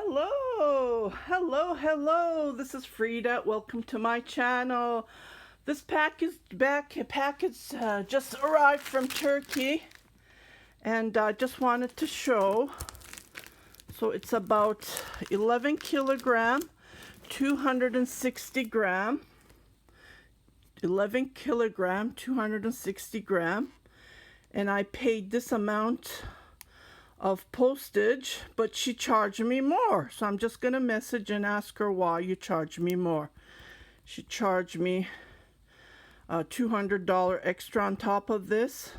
Hello. This is Frida. Welcome to my channel. This package just arrived from Turkey, and I just wanted to show. So it's about 11 kilogram, 260 gram. 11 kilogram, 260 gram, and I paid this amount of postage, but she charged me more. So I'm just gonna message and ask her why you charge me more. She charged me $200 extra on top of this,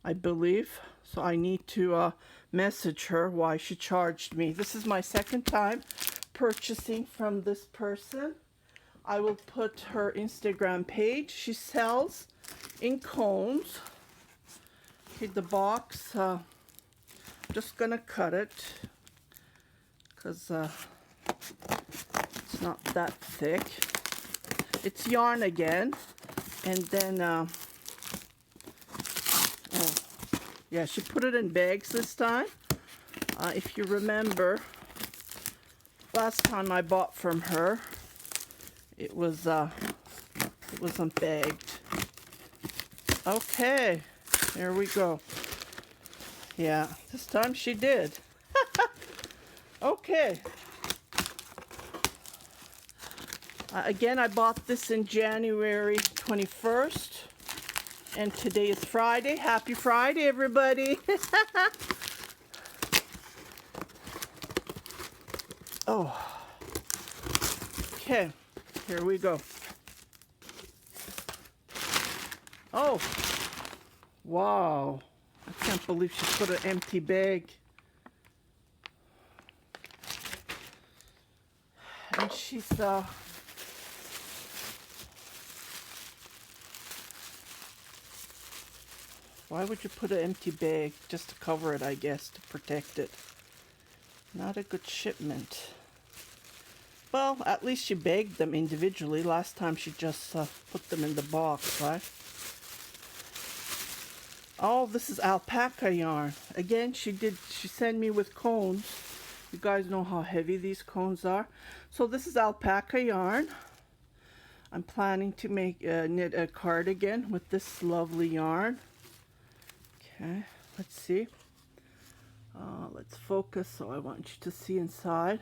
I believe. So I need to message her why she charged me. This is my second time purchasing from this person. I will put her Instagram page. She sells in cones. Okay, the box, just gonna cut it because it's not that thick. It's yarn again, and then oh yeah, she put it in bags this time. If you remember, last time I bought from her, it wasn't bagged. Okay, there we go. Yeah, this time she did. Okay. Again, I bought this in January 21st, and today is Friday. Happy Friday, everybody. Oh. Okay, here we go. Oh, wow. I can't believe she put an empty bag. And she's, why would you put an empty bag? Just to cover it, I guess, to protect it. Not a good shipment. Well, at least she bagged them individually. Last time she just put them in the box, right? Oh, this is alpaca yarn. Again, she sent me with cones. You guys know how heavy these cones are. So this is alpaca yarn. I'm planning to make knit a cardigan with this lovely yarn. Okay, let's see. Let's focus, so I want you to see inside.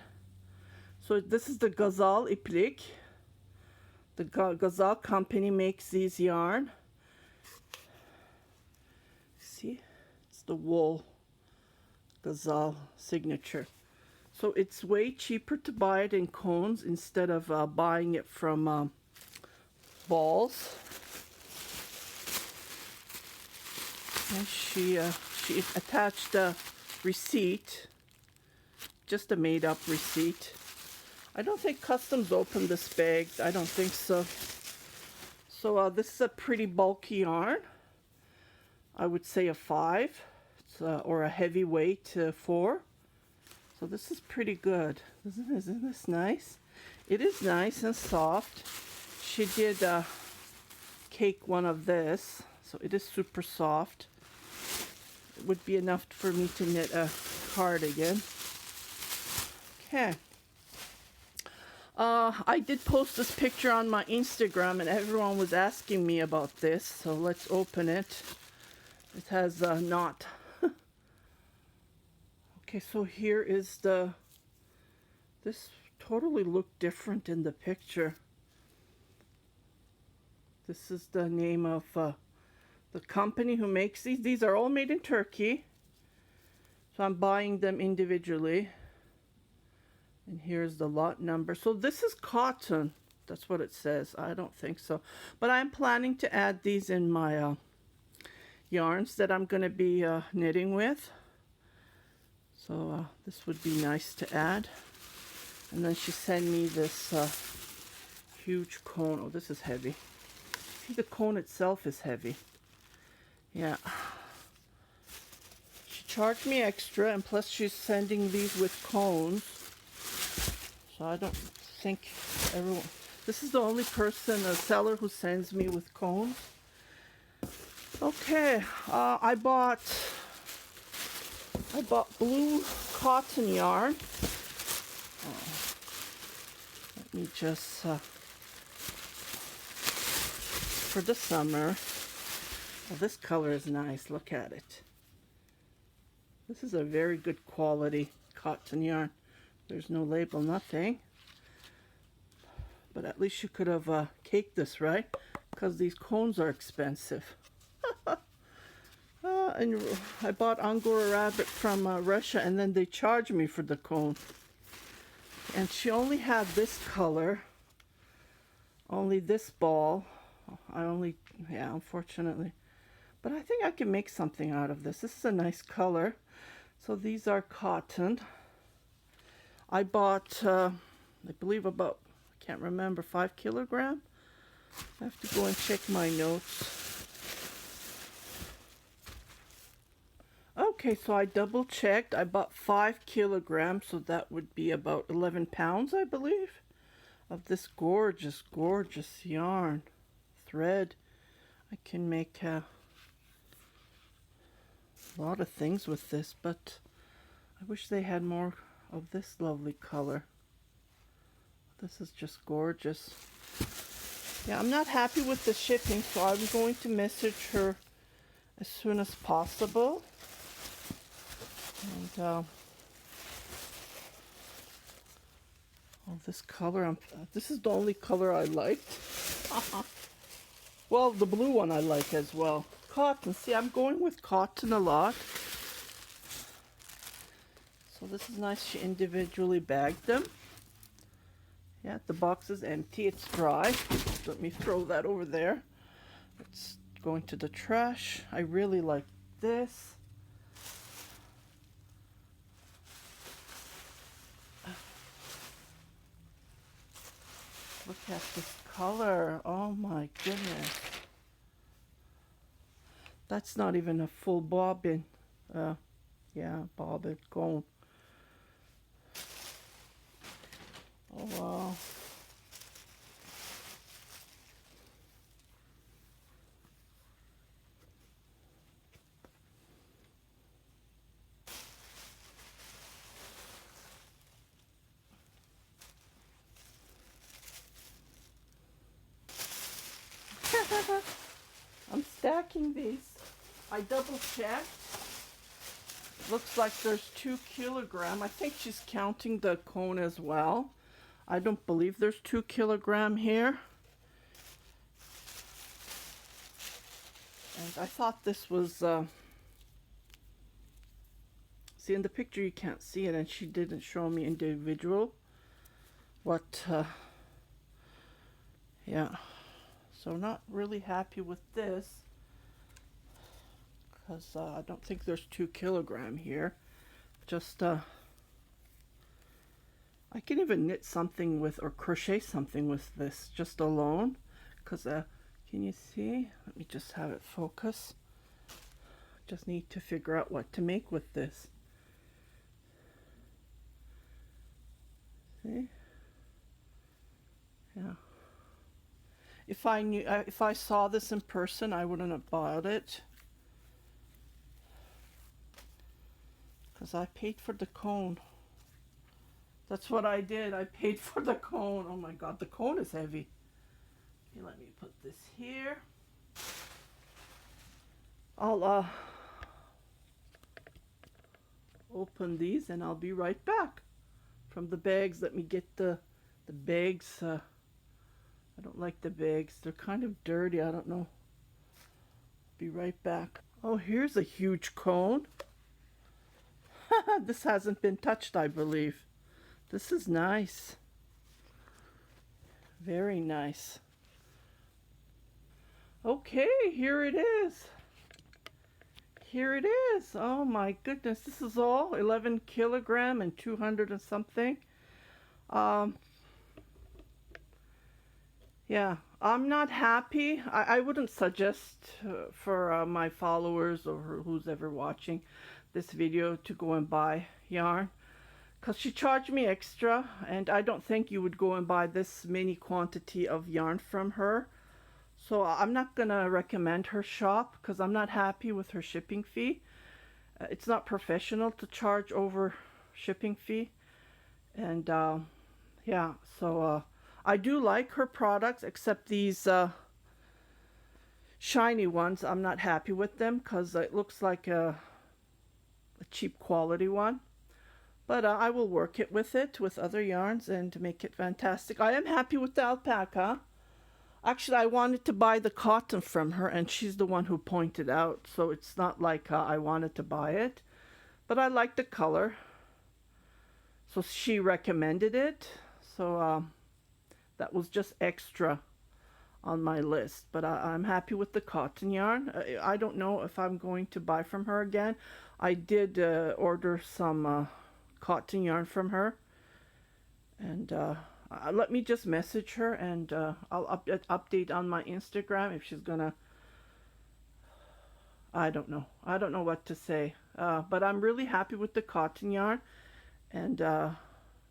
So this is the Gazal iplik. The Gazal company makes these yarn. See, it's the wool Gazal signature. So it's way cheaper to buy it in cones instead of buying it from balls. And she attached a receipt, just a made-up receipt. I don't think customs opened this bag. I don't think so. So this is a pretty bulky yarn. I would say a 5, or a heavyweight 4. So this is pretty good. Isn't this nice? It is nice and soft. She did cake one of this, so it is super soft. It would be enough for me to knit a cardigan. Okay. I did post this picture on my Instagram, and everyone was asking me about this, so let's open it. It has a knot. Okay, so here is this totally looked different in the picture. This is the name of the company who makes these. These are all made in Turkey. So I'm buying them individually. And here's the lot number. So this is cotton. That's what it says. I don't think so. But I'm planning to add these in my yarns that I'm going to be knitting with. So this would be nice to add. And then she sent me this huge cone. Oh, this is heavy. See, the cone itself is heavy. Yeah. She charged me extra, and plus she's sending these with cones. So I don't think everyone... This is the only person, a seller, who sends me with cones. Okay, I bought blue cotton yarn. Let me just, for the summer, well, this color is nice. Look at it. This is a very good quality cotton yarn. There's no label, nothing. But at least you could have caked this, right? Because these cones are expensive. And I bought Angora rabbit from Russia, and then they charged me for the cone. And she only had this color, only this ball. Yeah, unfortunately. But I think I can make something out of this. This is a nice color. So these are cotton. I bought, I believe about, I can't remember, 5 kilogram. I have to go and check my notes. Okay, so I double checked. I bought 5 kilograms, so that would be about 11 pounds, I believe, of this gorgeous, gorgeous yarn thread. I can make a lot of things with this, but I wish they had more of this lovely color. This is just gorgeous. Yeah, I'm not happy with the shipping, so I'm going to message her as soon as possible. And oh, this color, this is the only color I liked. Well, the blue one I like as well. Cotton. See, I'm going with cotton a lot. So this is nice. She individually bagged them. Yeah, the box is empty. It's dry. Let me throw that over there. It's going to the trash. I really like this. Look at this color. Oh my goodness. That's not even a full bobbin. Yeah, bobbin cone. Oh wow. I'm stacking these. I double checked. Looks like there's 2 kilograms. I think she's counting the cone as well. I don't believe there's 2 kilograms here. And I thought this was, see in the picture you can't see it, and she didn't show me individual. What, yeah. So not really happy with this, because I don't think there's 2 kilograms here. Just, I can even knit something with, or crochet something with this just alone, because can you see? Let me just have it focus. Just need to figure out what to make with this. See? Yeah. If I knew, if I saw this in person, I wouldn't have bought it. Because I paid for the cone. That's what I did. I paid for the cone. Oh my God, the cone is heavy. Okay, let me put this here. I'll open these and I'll be right back. From the bags, let me get the bags. I don't like the bags. They're kind of dirty. I don't know. Be right back. Oh, here's a huge cone. This hasn't been touched, I believe. This is nice. Very nice. Okay, here it is. Here it is. Oh my goodness. This is all 11 kilograms and 200 and something. Yeah, I'm not happy. I wouldn't suggest for my followers or who's ever watching this video to go and buy yarn, because she charged me extra, and I don't think you would go and buy this mini quantity of yarn from her. So I'm not gonna recommend her shop, because I'm not happy with her shipping fee. It's not professional to charge over shipping fee. And yeah, so I do like her products, except these shiny ones. I'm not happy with them because it looks like a cheap quality one. But I will work it with other yarns and to make it fantastic. I am happy with the alpaca. Actually, I wanted to buy the cotton from her, and she's the one who pointed out. So it's not like I wanted to buy it, but I like the color. So she recommended it. So that was just extra on my list. But I'm happy with the cotton yarn. I don't know if I'm going to buy from her again. I did order some cotton yarn from her, and let me just message her, and I'll update on my Instagram if she's gonna. I don't know. I don't know what to say. But I'm really happy with the cotton yarn, and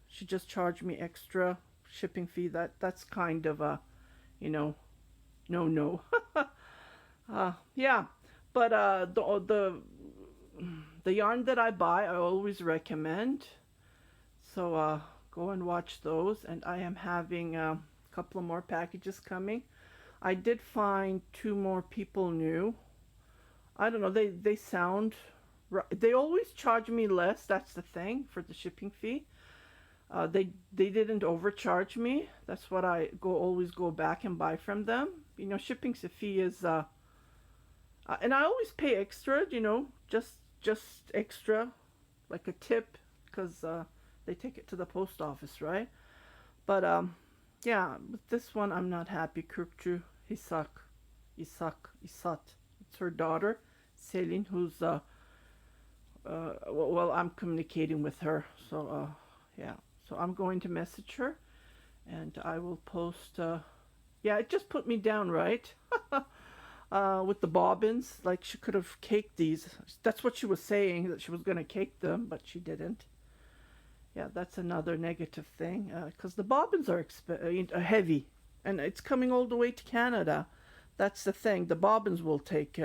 she just charged me extra shipping fee. That's kind of a, you know, no. Yeah, but the yarn that I buy, I always recommend. So go and watch those. And I am having a couple of more packages coming. I did find 2 more people new. I don't know. They sound. They always charge me less. That's the thing for the shipping fee. They didn't overcharge me. That's what I always go back and buy from them. You know, shipping fee is and I always pay extra. You know, just extra, like a tip, because they take it to the post office, right? But yeah, with this one I'm not happy. Kurkcuhanisak, Isat. It's her daughter, Celine, who's well, I'm communicating with her, so yeah. So I'm going to message her, and I will post. Yeah, it just put me down, right? With the bobbins, like she could have caked these. That's what she was saying, that she was going to cake them, but she didn't. Yeah, that's another negative thing, because the bobbins are heavy, and it's coming all the way to Canada. That's the thing. The bobbins will take.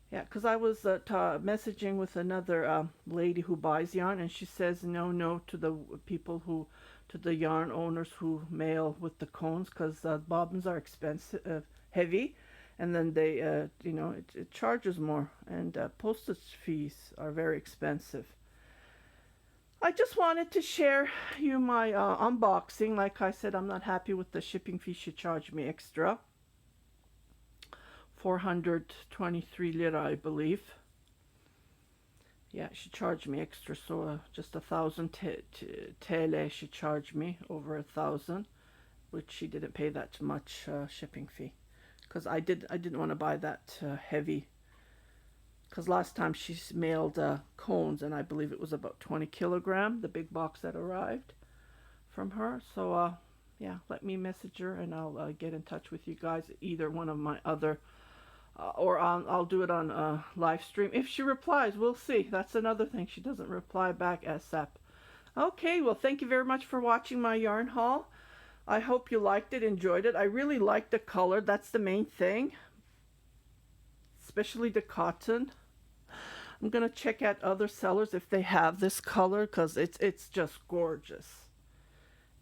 Yeah, because I was messaging with another lady who buys yarn, and she says no to the people to the yarn owners who mail with the cones, because bobbins are expensive, heavy, and then they, it charges more, and postage fees are very expensive. I just wanted to share you my unboxing. Like I said, I'm not happy with the shipping fee. She charged me extra. 423 lira, I believe. Yeah, she charged me extra, so just 1,000 TL she charged me, over 1,000, which she didn't pay that much shipping fee, because I didn't want to buy that heavy, because last time she mailed cones, and I believe it was about 20 kilogram, the big box that arrived from her. So yeah, let me message her, and I'll get in touch with you guys, either one of my other or I'll do it on live stream. If she replies, we'll see. That's another thing. She doesn't reply back ASAP. Okay, well, thank you very much for watching my yarn haul. I hope you liked it, enjoyed it. I really like the color. That's the main thing, especially the cotton. I'm going to check out other sellers if they have this color, because it's just gorgeous.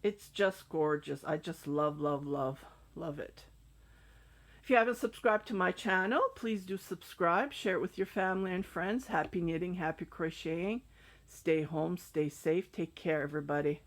It's just gorgeous. I just love it. If you haven't subscribed to my channel, please do subscribe. Share it with your family and friends. Happy knitting, happy crocheting. Stay home, stay safe. Take care, everybody.